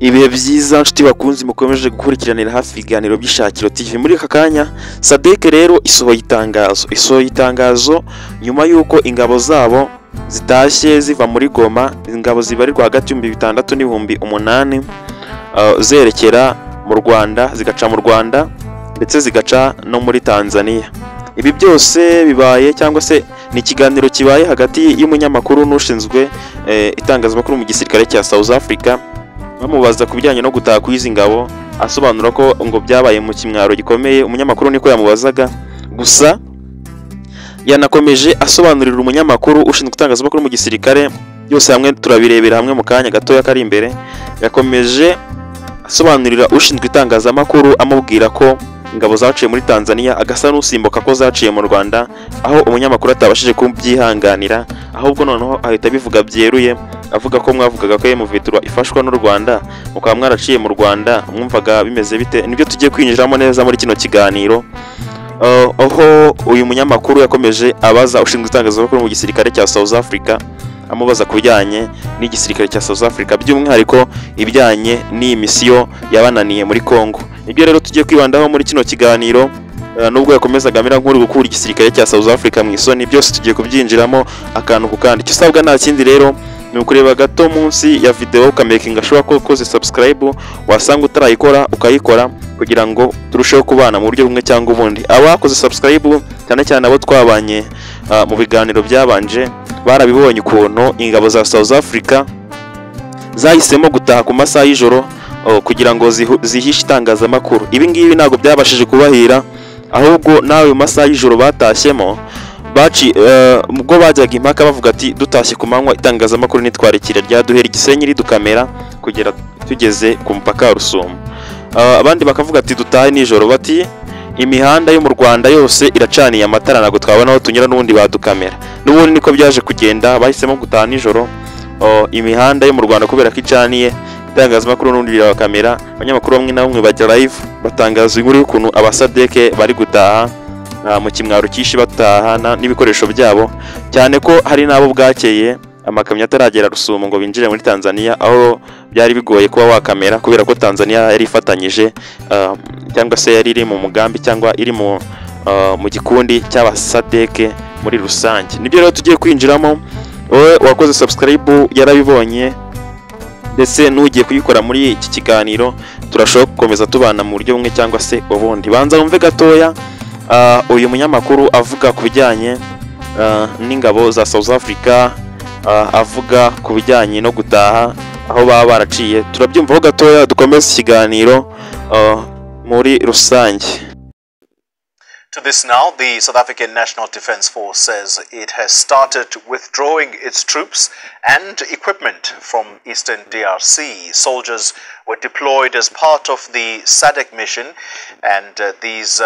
Ibihe byiza nshuti bakunzi mukomeje gukurikiranira hafi ibiganiro by'Ishakiro TV. Muri aka kanya SADC rero isohoye itangazo nyuma y'uko ingabo zabo zitashye ziva muri Goma, ingabo zibarirwa hagati y'6,000 n'ibihumbi 8 zerekera mu Rwanda, zigaca mu Rwanda ndetse zigaca no muri Tanzania. Ibi byose bibaye cyangwa se ni ikiganiro kibaye hagati y'umunyamakuru n'ushinzwe itangazamakuru mu gisirikare cya South Africa, bamubaza ku bijyanye no gutaha kw'izi ngabo, asobanura ko ngo byabaye mu kimwaro gikomeye. Umunyamakuru niko yamubazaga, gusa yanakomeje asobanurira umunyamakuru ushinzwe itangazamakuru mu gisirikare. Byose hamwe turabirebera hamwe mu kanya gatoya kari imbere. Yakomeje asobanurira ushinzwe itangazamakuru amubwira ko ingabo zaciye muri Tanzania, agasa n'usimbuka ko zaciye mu Rwanda, aho umunyamakuru atabashije kubyihanganira, ahubwo noneho ahita bivuga byeruye, avuga ko mwavugaga ko M23 ifashwa n'u Rwanda, mukaba mwaraciye mu Rwanda, mwumvaga bimeze bite? Nibyo tugiye kwinjiramo neza muri kino kiganiro. Aho uyu munyamakuru yakomeje abaza ushinzwe itangazamakuru mu gisirikare cya South Africa, amubaza ku bijyanye n'igisirikare cya South Africa, by'umwihariko ibijyanye n'iyi misiyo yabananiye muri Congo. Nibyo rero tugiye kwibandaho muri kino kiganiro. Nubwo yakomezaga amera nk'uri gukura igisirikare cya South Africa mu isoni, byose tugiye kubyinjiramo akantu ku kandi. Icyo usabwa nta kindi rero ni ukureba gato munsi ya video ukamakinga sure ko ukoze subscribe, wasanga utarayikora ukayikora, kugira ngo turusheho kubana mu buryo bumwe cyangwa ubundi. Abakoze subscribe cyane cyane abo twabanye mu biganiro byabanje, barabibonye ukuntu ingabo za South Africa zahisemo gutaha ku masaha y'ijoro kugira ngo zihishe itangazamakuru. Ibi ngibi ntabwo byabashije kubahira, ahubwo nawe mu masaha y'ijoro batashyemo ubwo bajyaga impaka bavuga ati dutashye ku manywa itangazamakuru nitwarekira ryaduhera Gisenyi ridukamera kugera tugeze ku mupaka wa Rusumo. Abandi bakavuga ati dutahe nijoro, bati imihanda yo mu Rwanda yose iracaniye amatara, ntabwo twabona aho tunyura n'ubundi badukamera. N'ubundi niko byaje kugenda, bahisemo gutaha nijoro imihanda yo mu Rwanda kubera ko icaniye, itangazamakuru n'ubundi birabakamera. Abanyamakuru bamwe na bamwe bajya live batangaza inkuru y'ukuntu abasadeke bari gutaha mu kimwaro cyinshi batahana n'ibikoresho byabo, cyane ko hari nabo bwakeye amakamyo ataragera Rusumo ngo binjire muri Tanzania, aho byari bigoye kuba wakamera kubera ko Tanzania yari ifatanyije cyangwa se yari iri mu mugambi cyangwa iri mu gikundi cy'abasadeke muri rusange. Nibyo rero tugiye kwinjiramo. Wowe wakoze subscribe yarabibonye ndetse n'ugiye kuyikora muri iki kiganiro, turashobora gukomeza tubana mu buryo bumwe cyangwa se ubundi. Banza wumve gatoya uyu munyamakuru avuga ku bijyanye n'ingabo za South Africa, avuga ku bijyanye no gutaha aho baba baraciye. Turabyumvaho gatoya, dukomeze ikiganiro muri rusange. To this now, the South African National Defence Force says it has started withdrawing its troops and equipment from eastern DRC. Soldiers were deployed as part of the SADC mission, and these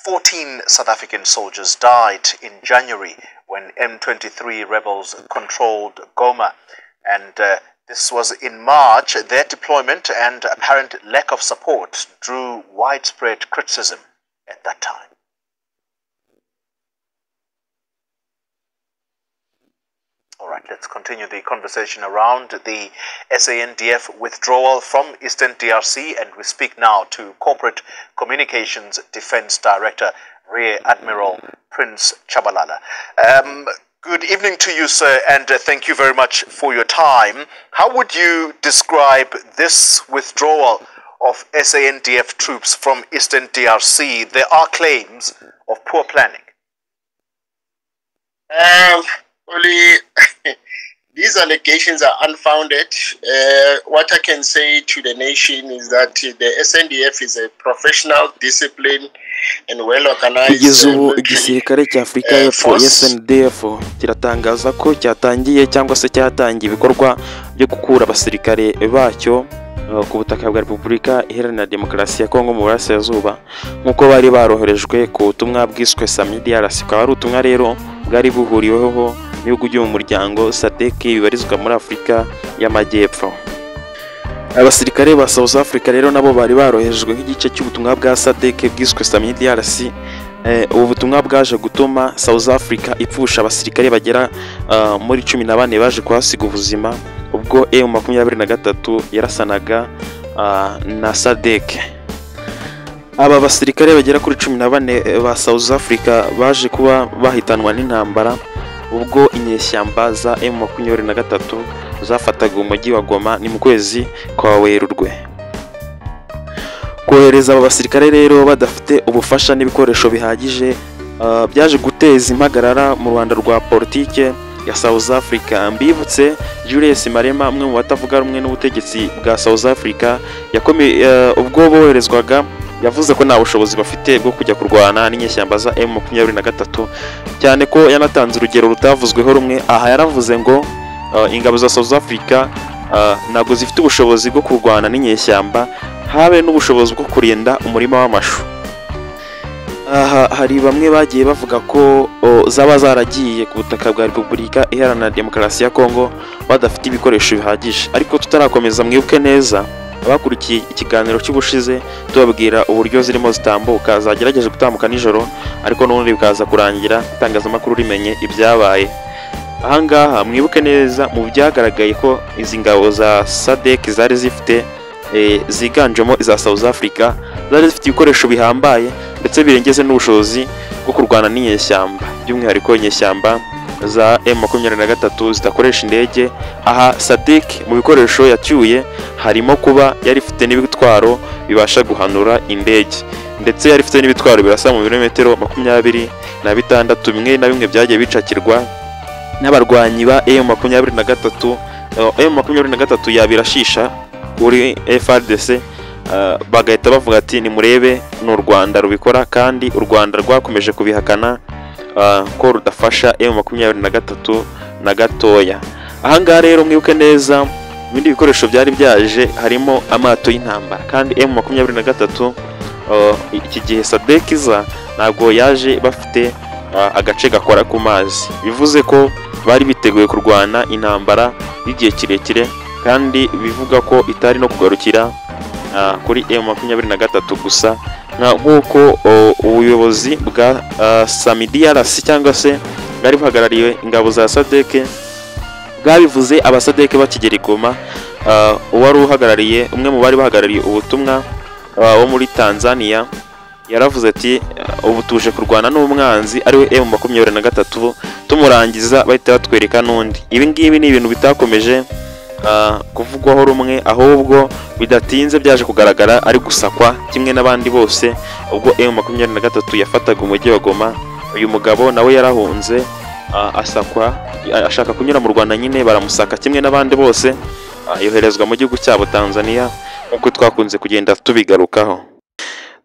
14 South African soldiers died in January when M23 rebels controlled Goma. And this was in March. Their deployment and apparent lack of support drew widespread criticism at that time. All right, let's continue the conversation around the SANDF withdrawal from Eastern DRC, and we speak now to Corporate Communications Defense Director, Rear Admiral Prince Chabalala. Good evening to you, sir, and thank you very much for your time. How would you describe this withdrawal of SANDF troops from Eastern DRC? There are claims of poor planning. These allegations are unfounded. What I can say to the nation is that the SNDF is a professional, disciplined and well-organized igisirikare cya Afurika y'Epfo SNDF kiratangaza ko cyatangiye cyangwa se cyatangiye ibikorwa byo gukura abasirikare bacyo ku butaka bwa Repubulika Iharanira Demokarasi ya Kongo mu Burasirazuba, nk'uko bari baroherejwe ku butumwa bwiswe SAMIDRC. Akaba ari ubutumwa rero bwari buhuriweho n'ibihugu byo mu muryango SADC bibarizwa muri Afurika y'Amajyepfo. Abasirikare ba South Africa rero nabo bari baroherejwe nk'igice cy'ubutumwa bwa SADC bwiswe SAMIDRC. Ubu butumwa bwaje gutuma South Africa ipfusha abasirikare bagera muri 14 baje kuhasiga ubuzima ubwo M23 yarasanaga na SADC. Aba basirikare bagera kuri 14 ba South Africa baje kuba bahitanwa n'intambara ubwo inyeshyamba za M23 zafataga umujyi wa Goma ni mu kwezi kwa Werurwe. Kohereza aba basirikare rero badafite ubufasha n'ibikoresho bihagije byaje guteza impagarara mu Rwanda rwa politike ya South Africa. Mbibutse Julius Malema, umwe mu batavuga rumwe n'ubutegetsi bwa South Africa, ubwo boherezwaga yavuze ko nta bushobozi bafite bwo kujya kurwana n'inyeshyamba za M23, cyane ko yanatanze urugero rutavuzweho rumwe. Aha yaravuze ngo ingabo za South Africa ntabwo zifite ubushobozi bwo kurwana n'inyeshyamba, habe n'ubushobozi bwo kurinda umurima w'amashu. Aha hari bamwe bagiye bavuga ko zaba zaragiye ku butaka bwa Repubulika Iharanira Demokarasi ya Kongo badafite ibikoresho bihagije. Ariko tutarakomeza, mwibuke neza abakurikiye ikiganiro cy'ubushize tubabwira uburyo zirimo zitambuka, zagerageje gutambuka nijoro ariko n'ubundi bikaza kurangira itangazamakuru rimenye ibyabaye. Ahangaha mwibuke neza mu byagaragaye ko izi ngabo za SADC zari zifite ziganjemo iza South Africa zari zifite ibikoresho bihambaye ndetse birengeze n'ubushobozi bwo kurwana n'inyeshyamba, by'umwihariko inyeshyamba za M23 zidakoresha indege. Aha SADC mu bikoresho yacyuye harimo kuba yari ifite n'ibitwaro bibasha guhanura indege, ndetse yari ifite n'ibitwaro birasa mu birometero 26 bimwe na bimwe byagiye bicakirwa n'abarwanyi ba M23. M23 yabirashisha kuri FARDC bagahita bavuga ati nimurebe n'u Rwanda rubikora, kandi u Rwanda rwakomeje kubihakana ko rudafasha M23 na gatoya. Ahangaha rero mwibuke neza ibindi bikoresho byari byaje harimo amato y'intambara, kandi M23 iki gihe SADC iza ntabwo yaje bafite agace gakora ku mazi, bivuze ko bari biteguye kurwana intambara y'igihe kirekire, kandi bivuga ko itari no kugarukira kuri M23 gusa, nk'uko ubuyobozi bwa SAMIDRC cyangwa se bwari buhagarariye ingabo za SADC bwabivuze. Aba SADC bakigera i Goma, uwari uhagarariye umwe mu bari bahagarariye ubutumwa wo muri Tanzania yaravuze ati ubu tuje kurwana n'umwanzi ariwe M23, tumurangiza bahita batwereka n'undi. Ibi ngibi ni ibintu bitakomeje kuvugwaho rumwe, ahubwo bidatinze byaje kugaragara ari gusakwa kimwe n'abandi bose. Ubwo M23 yafataga umujyi wa Goma, uyu mugabo nawe yarahunze asakwa, ashaka kunyura mu Rwanda, nyine baramusaka kimwe n'abandi bose, yoherezwa mu gihugu cyabo Tanzania, nk'uko twakunze kugenda tubigarukaho.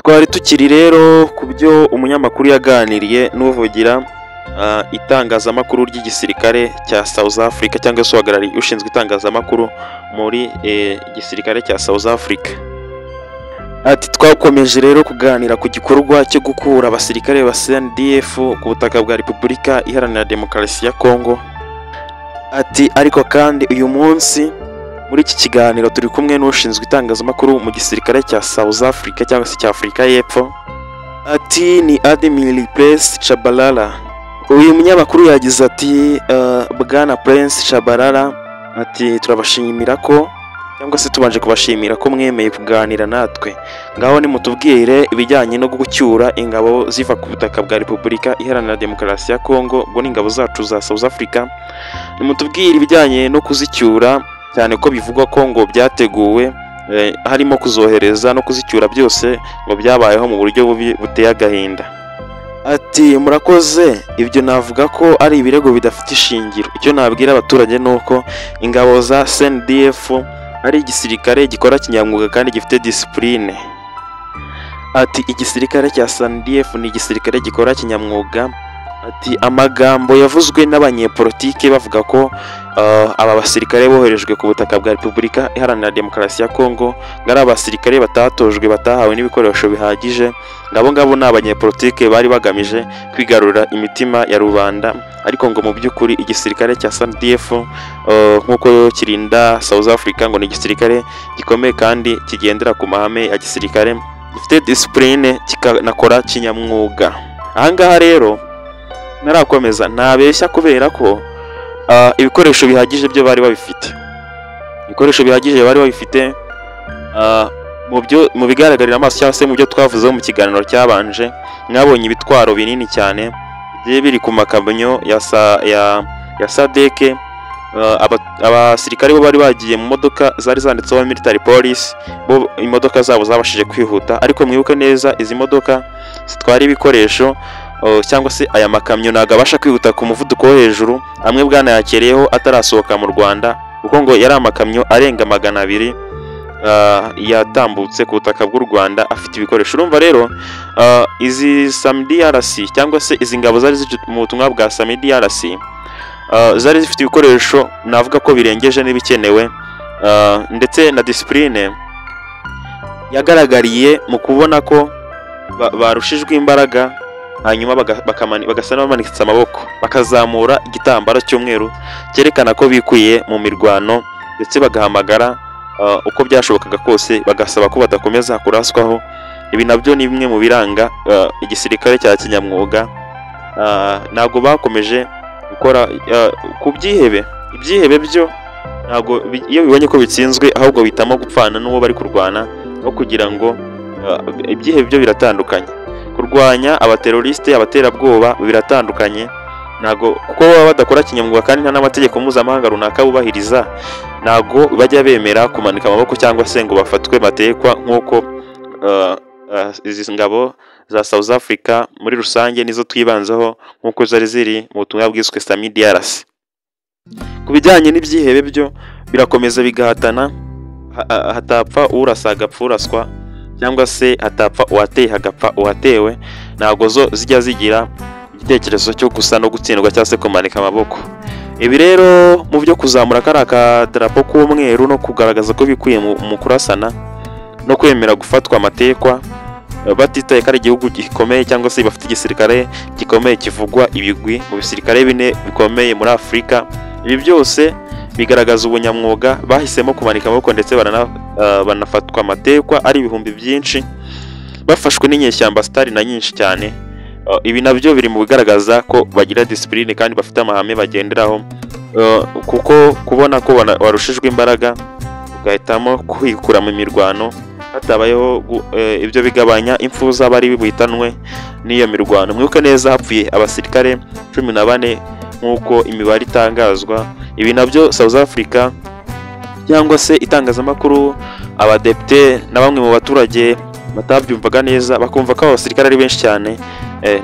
Twari tukiri rero ku byo umunyamakuru yaganiriye n'uvugira itangazamakuru ry'igisirikare cya South Africa, cyangwa se uhagarariye ushinzwe itangazamakuru muri igisirikare cya South Africa. Ati twakomeje rero kuganira ku gikorwa cyo gukura abasirikare ba SANDF ku butaka bwa Repubulika Iharanira Demokarasi ya Kongo. Ati ariko kandi uyu munsi muri iki kiganiro turi kumwe n'ushinzwe itangazamakuru mu gisirikare cya South Africa cyangwa se cya Afurika y'Epfo. Ati ni Admiral Prince Chabalala. Uyu munyamakuru yagize ati Bwana Prince Chabalala, ati turabashimira ko cyangwa se tubanje kubashimira ko mwemeye kuganira natwe. Ngaho ni mutubwire ibijyanye no gucyura ingabo ziva ku butaka bwa Repubulika Iharanira Demokarasi ya Kongo, ngo n'ingabo zacu za South Africa. Ni mutubwire ibijyanye no kuzicyura, cyane ko bivugwa ko ngo byateguwe harimo kuzohereza no kuzicyura byose ngo byabayeho mu buryo bubi buteye agahinda. Ati murakoze, ibyo navuga ko ari ibirego bidafite ishingiro. Icyo nabwira abaturage nuko ingabo za SANDF ari igisirikare gikora kinyamwuga kandi gifite discipline. Ati igisirikare cya SANDF ni igisirikare gikora kinyamwuga. Ati amagambo yavuzwe n'abanyepolitike bavuga ko aba basirikare boherejwe ku butaka bwa Repubulika Iharanira Demokarasi ya Kongo ngari abasirikare batatojwe, batahawe n'ibikoresho bihagije, ngabo ni abanyepolitike bari bagamije kwigarurira imitima ya rubanda. Ariko ngo mu by'ukuri igisirikare cya SANDF nk'uko kirinda South Africa ngo ni igisirikare gikomeye kandi kigendera ku mahame ya gisirikare, gifite discipline, kikanakora kinyamwuga. Ahangaha rero narakomeza ntabeshya kubera ko ibikoresho bihagije byo bari babifite. ibikoresho bihagije bari babifite. Mu bigaragarira amaso cyangwa se mu byo twavuzeho mu kiganiro cyabanje, mwabonye ibitwaro binini cyane bigiye biri ku makamyo ya SADC. Abasirikare bo bari bagiye mu modoka zari zanditseho military police, bo imodoka zabo zabashije kwihuta. Ariko mwibuke neza, izi modoka zitwara ibikoresho cyangwa se aya makamyo ntabwo abasha kwihuta ku muvuduko wo hejuru. Amwe bwanayakereyeho atarasohoka mu Rwanda, kuko ngo yari amakamyo arenga 200 yatambutse ku butaka bw'u Rwanda afite ibikoresho. Urumva rero izi SAMIDRC cyangwa se izi ngabo zari mu butumwa bwa SAMIDRC zari zifite ibikoresho navuga ko birengeje n'ibikenewe, ndetse na discipline yagaragariye mu kubona ko barushijwe imbaraga, hanyuma bagasa n'abamanitse amaboko, bakazamura igitambaro cy'umweru cyerekana ko bikuye mu mirwano, ndetse bagahamagara uko byashobokaga kose, bagasaba ko badakomeza kuraswaho. Ibi nabyo ni bimwe mu biranga igisirikare cya kinyamwuga. Ntabwo bakomeje gukora ku byihebe. Ibyihebe byo ntabwo iyo bibonye ko bitsinzwe, ahubwo bitamo gupfana n'uwo bari kurwana, no kugira ngo ibyihebe byo biratandukanye. Kurwanya abateroriste, abaterabwoba biratandukanye. Ntago kuko baba badakora kinyamwuga kandi nta n'amategeko mpuzamahanga runaka bubahiriza, ntago bajya bemera kumanika amaboko cyangwa se ngo bafatwe matekwa nk'uko izi ngabo za South Africa muri rusange nizo twibanzaho, nk'uko zari ziri mu butumwa bwiswe SAMIDRC. Ku bijyanye n'ibyihebe byo birakomeza bigahatana, hatapfa urasa agapfa uraswa, cyangwa se hatapfa uwateye hagapfa uwatewe. Ntago zo zijya zigira igitekerezo cyo gusa no gutsindwa cyangwa se kumanika amaboko. Ibi rero mu byo kuzamura kariya kadarapo k'umweru no kugaragaza ko bikuye mu kurasana no kwemera gufatwa amatekwa, batitaye ko ari igihugu gikomeye cyangwa se bafite igisirikare gikomeye kivugwa ibigwi mu bisirikare bine bikomeye muri Afurika. Ibi byose bigaragaza ubunyamwuga, bahisemo kumanika amaboko ndetse banafatwa amatekwa ari ibihumbi byinshi, bafashwe n'inyeshyamba zitari na nyinshi cyane. Ibi nabyo biri mu bigaragaza ko bagira discipline kandi bafite amahame bagenderaho, kuko kubona ko warushijwe imbaraga ugahitamo kwikura mu mirwano hatabayeho ibyo bigabanya impfu z'abari buhitanwe n'iyo mirwano. Mwibuke neza hapfuye abasirikare 14 nk'uko imibare itangazwa. Ibi nabyo South Africa cyangwa se itangazamakuru, abadepite na bamwe mu baturage batabyumvaga neza, bakumva ko abasirikare ari benshi cyane,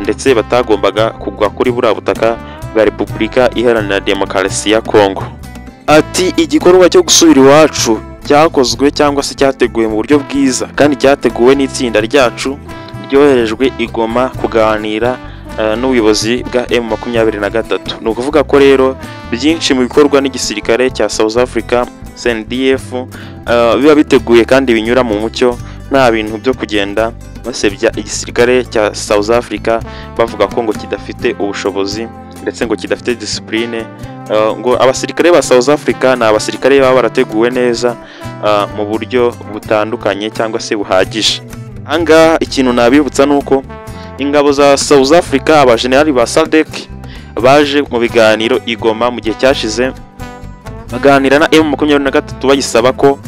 ndetse batagombaga kugwa kuri buriya butaka bwa Repubulika Iharanira Demokarasi ya Kongo. Ati igikorwa cyo gusubira iwacu cyakozwe cyangwa se cyateguwe mu buryo bwiza, kandi cyateguwe n'itsinda ryacu ryoherejwe i Goma kuganira n'ubuyobozi bwa M23. Ni ukuvuga ko rero byinshi mu bikorwa n'igisirikare cya South Africa SANDF biba biteguye kandi binyura mu mucyo, nta bintu byo kugenda basebya igisirikare cya South Africa bavuga ko ngo kidafite ubushobozi ndetse ngo kidafite discipline. Ngo abasirikare ba South Africa ni abasirikare baba barateguwe neza mu buryo butandukanye cyangwa se buhagije. Ahangaha ikintu nabibutsa nuko ingabo za South Africa, abajenerali ba SADC baje mu biganiro i Goma mu gihe cyashize, baganira na M23 bayisaba ko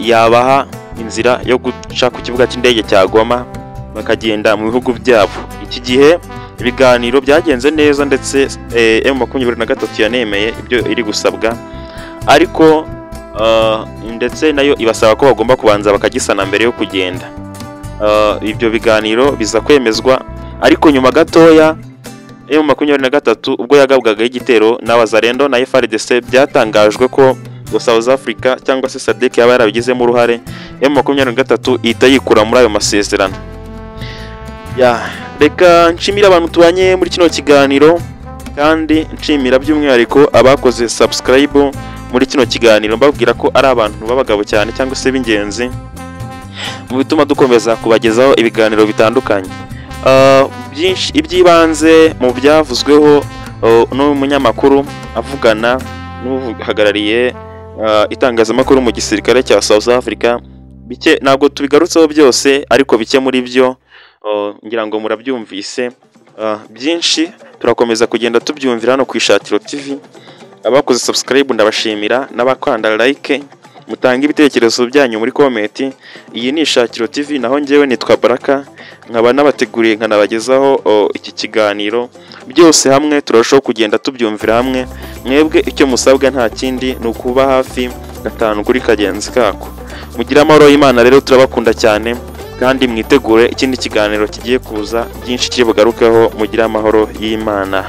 yabaha inzira yo guca ku kibuga cy'indege cya Goma bakagenda mu bihugu byabo. Iki gihe ibiganiro byagenze neza, ndetse M23 yanemeye ibyo iri gusabwa, ariko ndetse nayo ibasaba ko bagomba kubanza bakagisana mbere yo kugenda. Ibyo biganiro biza kwemezwa, ariko nyuma gatoya M23 ubwo yagabwaga igitero na Wazalendo na FARDC, byatangajwe ko South Africa cyangwa se SADC yaba yarabigizemo uruhare. M23 ihita yikura muri ayo masezerano. Reka nshimira abantu tubanye muri kino kiganiro, kandi nshimira by'umwihariko abakoze subscribe muri kino kiganiro, mbabwira ko ari abantu b'abagabo cyane cyangwa se b'ingenzi mu bituma dukomeza kubagezaho ibiganiro bitandukanye. Byinshi ibyibanze mu byavuzweho n'umunyamakuru avugana n'uhagarariye itangazamakuru mu gisirikare cya South Africa, bike ntabwo tubigarutseho byose, ariko bike muri byo ngira ngo murabyumvise. Byinshi turakomeza kugenda tubyumvira hano ku Ishakiro TV. abakoze subscribe ndabashimira, n'abakanda like mutanga ibitekerezo byanyu muri comment. Iyi ni Ishakiro TV, naho njyewe nitwa Baraka, nkaba nabateguriye nkanabagezaho iki kiganiro. Byose hamwe turashoho kugenda tubyumvira hamwe. Mwebwe icyo musabwa nta kindi ni ukuba hafi gatanu kuri kagenzi kako. Mugira amahoro y'Imana. Rero turabakunda cyane kandi mwitegure ikindi kiganiro kigiye kuza byinshi kiri bugarukeho. Mugira amahoro y'Imana.